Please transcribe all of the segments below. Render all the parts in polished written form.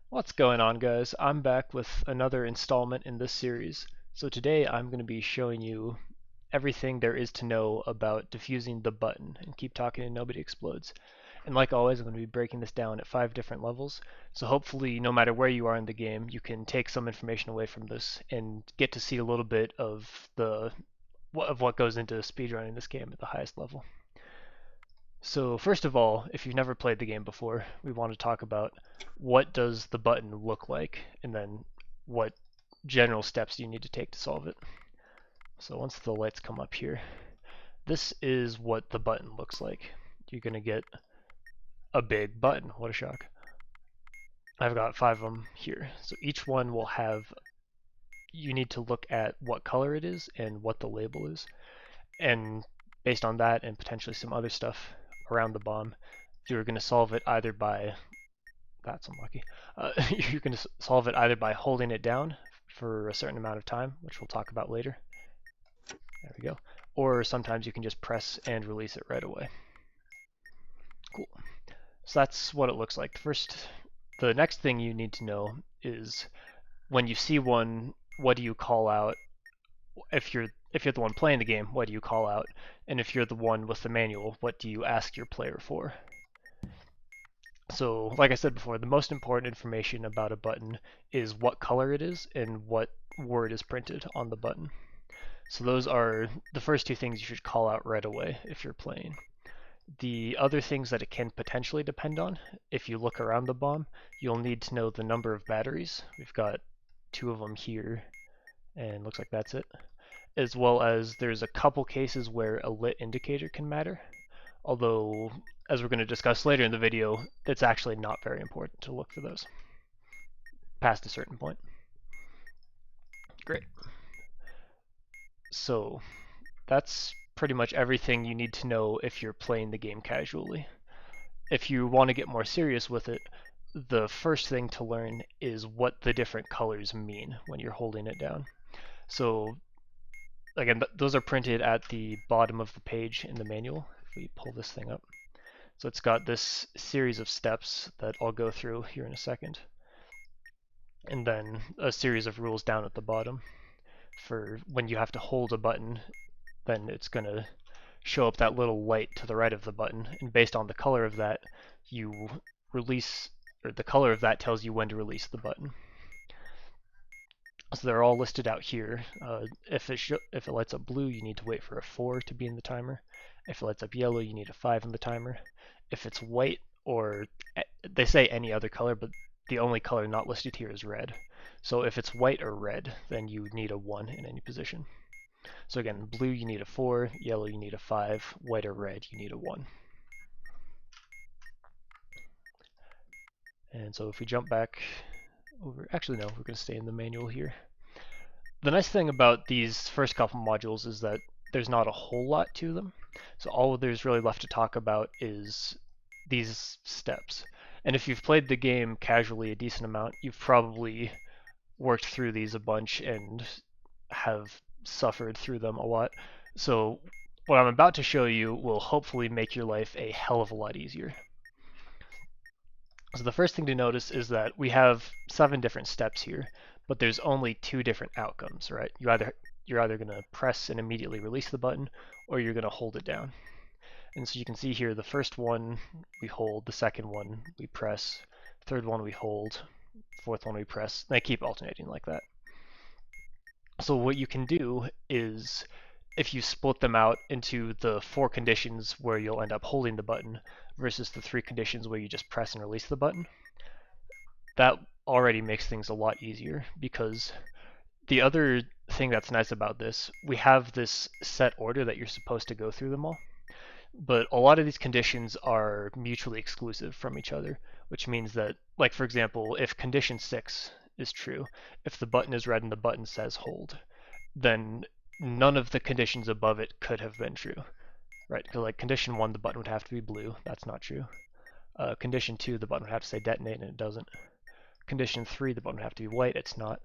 What's going on, guys? I'm back with another installment in this series. So today I'm going to be showing you everything there is to know about defusing the button and keep talking and nobody explodes. And like always, I'm going to be breaking this down at 5 different levels. So hopefully, no matter where you are in the game, you can take some information away from this and get to see a little bit of what goes into speedrunning this game at the highest level. So first of all, if you've never played the game before, we want to talk about what does the button look like, and then what general steps you need to take to solve it. So once the lights come up here, this is what the button looks like. You're going to get a big button. What a shock. I've got 5 of them here. So each one will have, you need to look at what color it is and what the label is. And based on that and potentially some other stuff around the bomb, you're going to solve it either by, that's unlucky, you're going to solve it either by holding it down for a certain amount of time, which we'll talk about later. There we go. Or sometimes you can just press and release it right away. Cool. So that's what it looks like. The next thing you need to know is when you see one, what do you call out? If you're the one playing the game, what do you call out? And if you're the one with the manual, what do you ask your player for? So, like I said before, the most important information about a button is what color it is and what word is printed on the button. So those are the first 2 things you should call out right away if you're playing. The other things that it can potentially depend on, if you look around the bomb, you'll need to know the number of batteries. We've got 2 of them here, and looks like that's it. As well as there's a couple cases where a lit indicator can matter, although as we're going to discuss later in the video, it's actually not very important to look for those past a certain point. Great. So that's pretty much everything you need to know if you're playing the game casually. If you want to get more serious with it, the first thing to learn is what the different colors mean when you're holding it down. So again, those are printed at the bottom of the page in the manual. If we pull this thing up. So it's got this series of steps that I'll go through here in a second. And then a series of rules down at the bottom for when you have to hold a button, then it's going to show up that little light to the right of the button. And based on the color of that, you release, or the color of that tells you when to release the button. So they're all listed out here. If it lights up blue, you need to wait for a 4 to be in the timer. If it lights up yellow, you need a 5 in the timer. If it's white, or they say any other color, but the only color not listed here is red. So if it's white or red, then you need a 1 in any position. So again, blue you need a 4, yellow you need a 5, white or red you need a 1. And so if we jump back over, actually no, we're going to stay in the manual here. The nice thing about these first couple modules is that there's not a whole lot to them. So all there's really left to talk about is these steps. And if you've played the game casually a decent amount, you've probably worked through these a bunch and have suffered through them a lot. So what I'm about to show you will hopefully make your life a hell of a lot easier. So the first thing to notice is that we have 7 different steps here, but there's only 2 different outcomes, right? You're either going to press and immediately release the button, or you're going to hold it down. And so you can see here, the first one we hold, the second one we press, third one we hold, fourth one we press. They keep alternating like that. So what you can do is, if you split them out into the 4 conditions where you'll end up holding the button versus the 3 conditions where you just press and release the button, that already makes things a lot easier, because the other thing that's nice about this, we have this set order that you're supposed to go through them all, but a lot of these conditions are mutually exclusive from each other, which means that, like for example, if condition 6 is true, if the button is red and the button says hold, then none of the conditions above it could have been true, right? Because like condition 1, the button would have to be blue. That's not true. Condition 2, the button would have to say detonate, and it doesn't. Condition 3, the button would have to be white. It's not.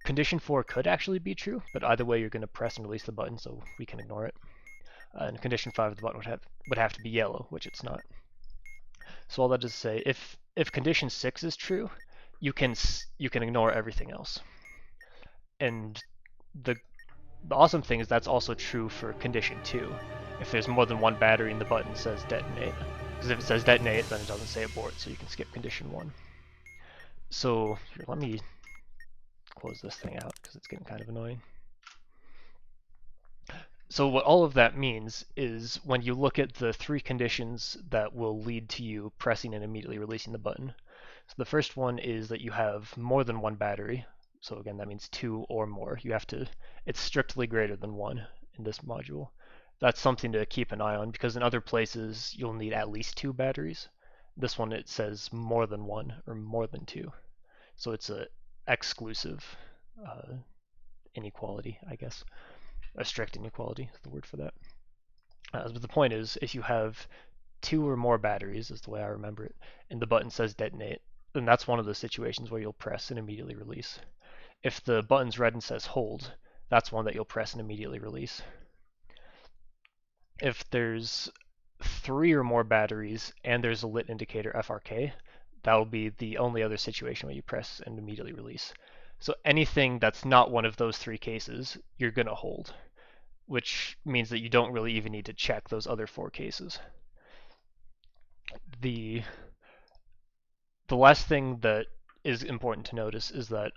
Condition 4 could actually be true, but either way, you're going to press and release the button, so we can ignore it. And condition 5, the button would have to be yellow, which it's not. So all that is to say, if condition 6 is true, you can ignore everything else. And the the awesome thing is that's also true for condition 2. If there's more than one battery and the button says detonate. Because if it says detonate, then it doesn't say abort, so you can skip condition 1. So here, let me close this thing out because it's getting kind of annoying. So what all of that means is when you look at the 3 conditions that will lead to you pressing and immediately releasing the button. So the first one is that you have more than one battery. So again, that means 2 or more. It's strictly greater than 1 in this module. That's something to keep an eye on because in other places you'll need at least 2 batteries. This one it says more than 1 or more than 2. So it's a exclusive inequality, I guess. A strict inequality is the word for that. But the point is, if you have 2 or more batteries, is the way I remember it, and the button says detonate, then that's one of the situations where you'll press and immediately release. If the button's red and says hold, that's one that you'll press and immediately release. If there's 3 or more batteries and there's a lit indicator FRK, that'll be the only other situation where you press and immediately release. So anything that's not one of those 3 cases, you're going to hold, which means that you don't really even need to check those other 4 cases. The last thing that is important to notice is that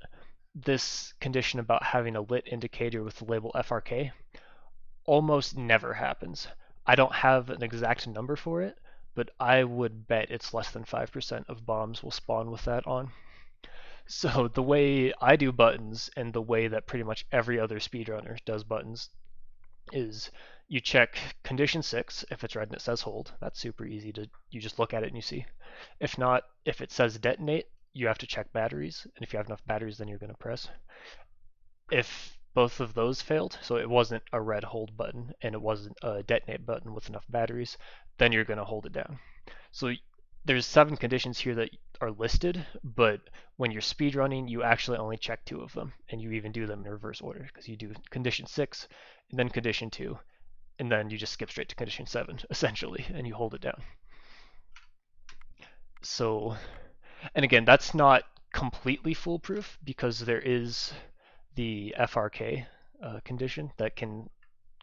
this condition about having a lit indicator with the label FRK almost never happens. I don't have an exact number for it, but I would bet it's less than 5% of bombs will spawn with that on. So the way I do buttons and the way that pretty much every other speedrunner does buttons is you check condition 6 if it's red and it says hold. That's super easy you just look at it and you see. If not, if it says detonate, you have to check batteries, and if you have enough batteries, then you're going to press. If both of those failed, so it wasn't a red hold button and it wasn't a detonate button with enough batteries, then you're going to hold it down. So there's 7 conditions here that are listed, but when you're speedrunning, you actually only check 2 of them, and you even do them in reverse order, because you do condition 6, and then condition 2, and then you just skip straight to condition 7, essentially, and you hold it down. So, and again, that's not completely foolproof, because there is the FRK condition that can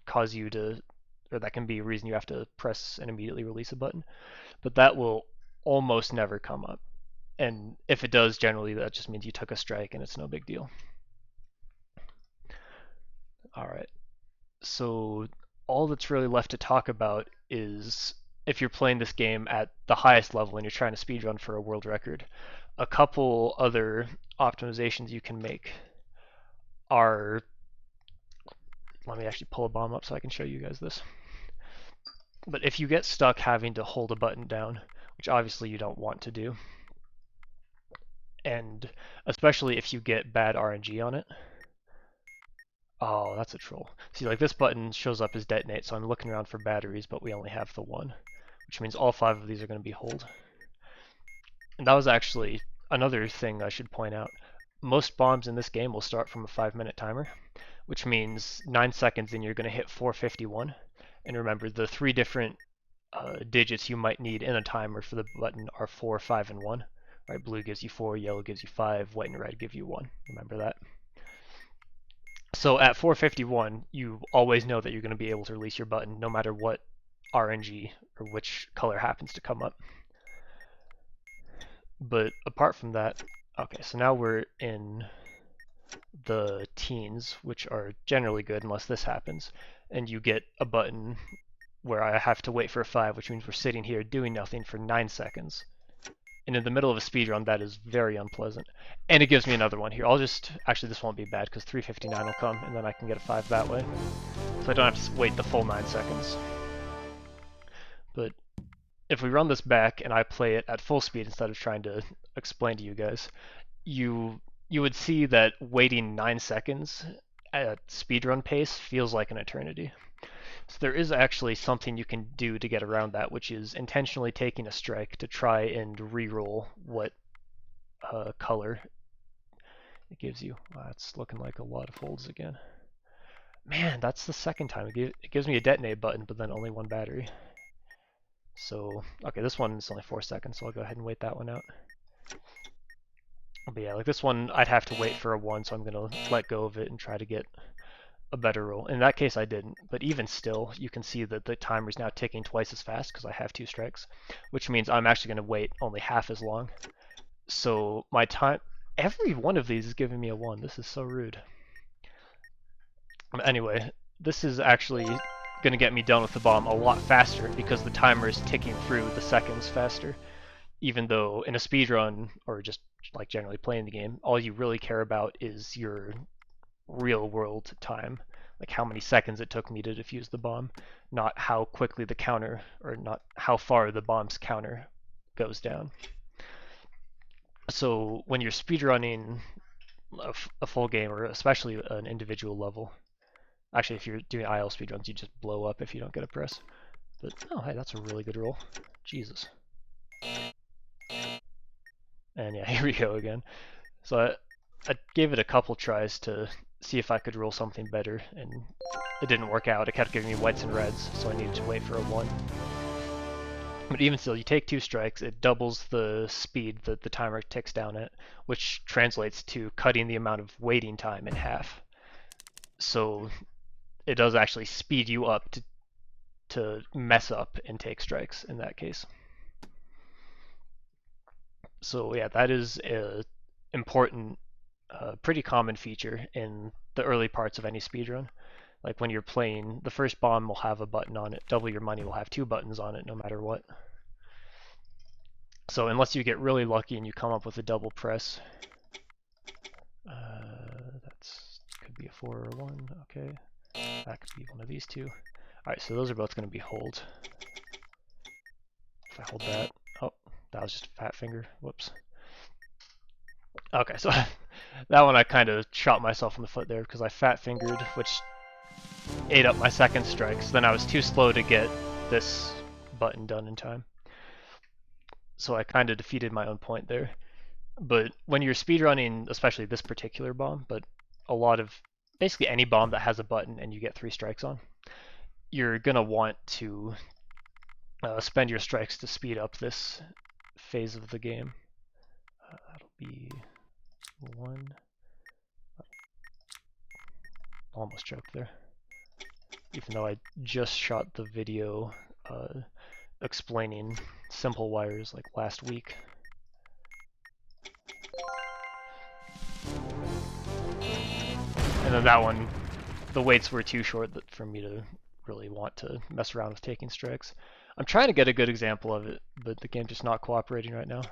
cause you to, or that can be a reason you have to press and immediately release a button, but that will almost never come up. And if it does, generally that just means you took a strike and it's no big deal. Alright, so all that's really left to talk about is if you're playing this game at the highest level and you're trying to speedrun for a world record, a couple other optimizations you can make are, let me actually pull a bomb up so I can show you guys this. But if you get stuck having to hold a button down, which obviously you don't want to do, and especially if you get bad RNG on it. Oh, that's a troll. See, like this button shows up as detonate, so I'm looking around for batteries, but we only have the 1, which means all 5 of these are going to be hold. And that was actually another thing I should point out. Most bombs in this game will start from a 5-minute timer, which means 9 seconds and you're going to hit 451. And remember, the 3 different digits you might need in a timer for the button are 4, 5, and 1. Right, blue gives you 4, yellow gives you 5, white and red give you 1. Remember that. So at 451, you always know that you're going to be able to release your button no matter what RNG or which color happens to come up. But apart from that, okay, so now we're in the teens, which are generally good unless this happens, and you get a button where I have to wait for a 5, which means we're sitting here doing nothing for 9 seconds. And in the middle of a speedrun, that is very unpleasant. And it gives me another one here. Actually this won't be bad because 359 will come and then I can get a 5 that way. So I don't have to wait the full 9 seconds. But if we run this back and I play it at full speed instead of trying to explain to you guys, you would see that waiting 9 seconds at speedrun pace feels like an eternity. So there is actually something you can do to get around that, which is intentionally taking a strike to try and re-roll what color it gives you. It's looking like a lot of holds again. Man, that's the second time. It gives me a detonate button, but then only 1 battery. So, okay, this one is only 4 seconds, so I'll go ahead and wait that one out. But yeah, like this one, I'd have to wait for a 1, so I'm going to let go of it and try to get a better roll. In that case, I didn't. But even still, you can see that the timer is now ticking twice as fast because I have 2 strikes, which means I'm actually going to wait only half as long. So my time, every one of these is giving me a 1. This is so rude. Anyway, this is actually going to get me done with the bomb a lot faster because the timer is ticking through the seconds faster. Even though in a speedrun, or just like generally playing the game, all you really care about is your real world time, like how many seconds it took me to defuse the bomb, not how quickly the counter, or not how far the bomb's counter goes down. So when you're speedrunning a full game, or especially an individual level, actually if you're doing IL speedruns, you just blow up if you don't get a press. But oh hey, that's a really good roll. Jesus. And yeah, here we go again. So I gave it a couple tries to see if I could roll something better, and it didn't work out. It kept giving me whites and reds, so I needed to wait for a 1. But even still, you take 2 strikes, it doubles the speed that the timer ticks down at, which translates to cutting the amount of waiting time in half. So it does actually speed you up to mess up and take strikes in that case. So yeah, that is a important, pretty common feature in the early parts of any speedrun. Like when you're playing, the first bomb will have a button on it. Double your money will have 2 buttons on it no matter what. So unless you get really lucky and you come up with a double press, that's could be a 4 or a 1. Okay, that could be one of these 2. All right, so those are both going to be hold. If I hold that, oh, that was just a fat finger. Whoops. Okay, so that one I kind of shot myself in the foot there because I fat fingered, which ate up my second strike. So then I was too slow to get this button done in time. So I kind of defeated my own point there. But when you're speedrunning, especially this particular bomb, but a lot of basically any bomb that has a button and you get 3 strikes on, you're gonna want to spend your strikes to speed up this phase of the game. That'll be 1. Almost choked there. Even though I just shot the video explaining simple wires like last week. And then that one, the weights were too short for me to really want to mess around with taking strikes. I'm trying to get a good example of it, but the game's just not cooperating right now.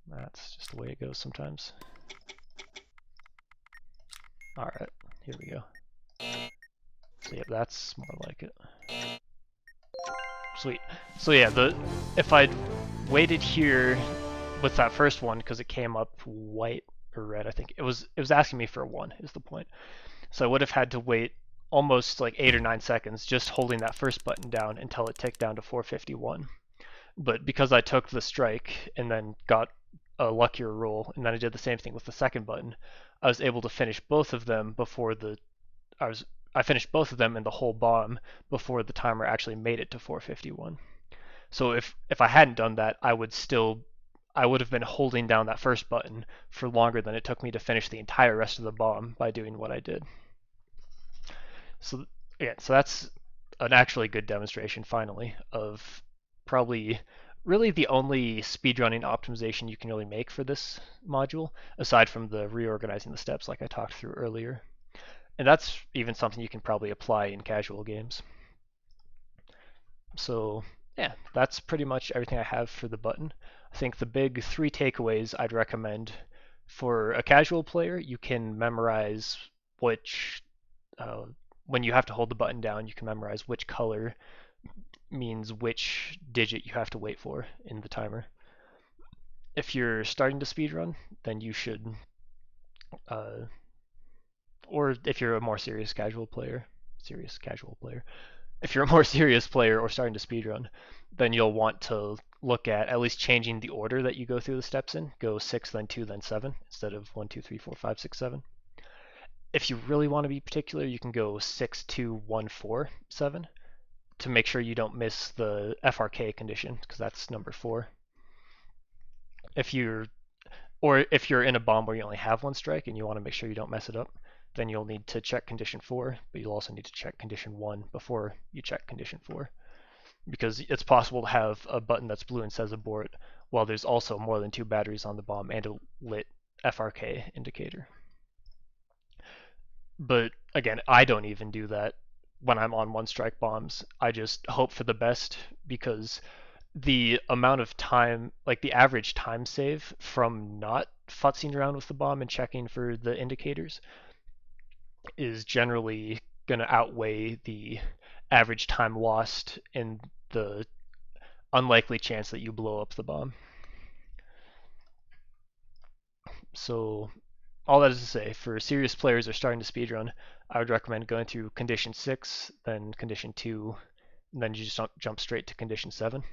That's just the way it goes sometimes. Alright, here we go. So yeah, that's more like it. Sweet. So yeah, if I'd waited here with that first one, because it came up white or red, I think it was asking me for a 1 is the point. So I would have had to wait almost like 8 or 9 seconds just holding that first button down until it ticked down to 451. But because I took the strike and then got a luckier roll, and then I did the same thing with the second button, I was able to finish both of them before I finished both of them in the whole bomb before the timer actually made it to 451. So if I hadn't done that, I would have been holding down that first button for longer than it took me to finish the entire rest of the bomb by doing what I did. So yeah, so that's an actually good demonstration finally of probably really the only speedrunning optimization you can really make for this module, aside from the reorganizing the steps like I talked through earlier. And that's even something you can probably apply in casual games. So yeah, that's pretty much everything I have for the button. I think the big 3 takeaways I'd recommend for a casual player, you can memorize which, when you have to hold the button down, you can memorize which color means which digit you have to wait for in the timer. If you're starting to speedrun, then you should, or if you're a more serious casual player, if you're a more serious player or starting to speedrun, then you'll want to look at least changing the order that you go through the steps in. Go 6, then 2, then 7, instead of 1, 2, 3, 4, 5, 6, 7. If you really want to be particular, you can go 6, 2, 1, 4, 7 to make sure you don't miss the FRK condition, because that's number 4. If you're Or if you're in a bomb where you only have one strike and you want to make sure you don't mess it up, then you'll need to check condition 4, but you'll also need to check condition 1 before you check condition 4. Because it's possible to have a button that's blue and says abort, while there's also more than 2 batteries on the bomb and a lit FRK indicator. But again, I don't even do that when I'm on one strike bombs. I just hope for the best because the amount of time, like the average time save from not futzing around with the bomb and checking for the indicators, is generally going to outweigh the average time lost in the unlikely chance that you blow up the bomb. So all that is to say, for serious players who are starting to speedrun, I would recommend going through condition 6, then condition 2, and then you just jump straight to condition 7.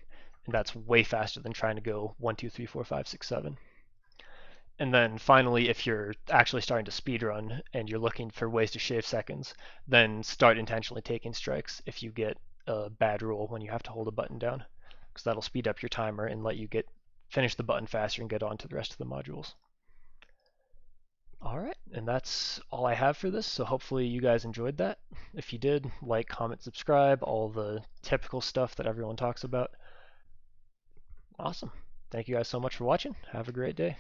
And that's way faster than trying to go 1, 2, 3, 4, 5, 6, 7. And then finally, if you're actually starting to speedrun and you're looking for ways to shave seconds, then start intentionally taking strikes if you get a bad rule when you have to hold a button down, because that'll speed up your timer and let you finish the button faster and get on to the rest of the modules. All right, and that's all I have for this, so hopefully you guys enjoyed that. If you did, like, comment, subscribe, all the typical stuff that everyone talks about. Awesome. Thank you guys so much for watching. Have a great day.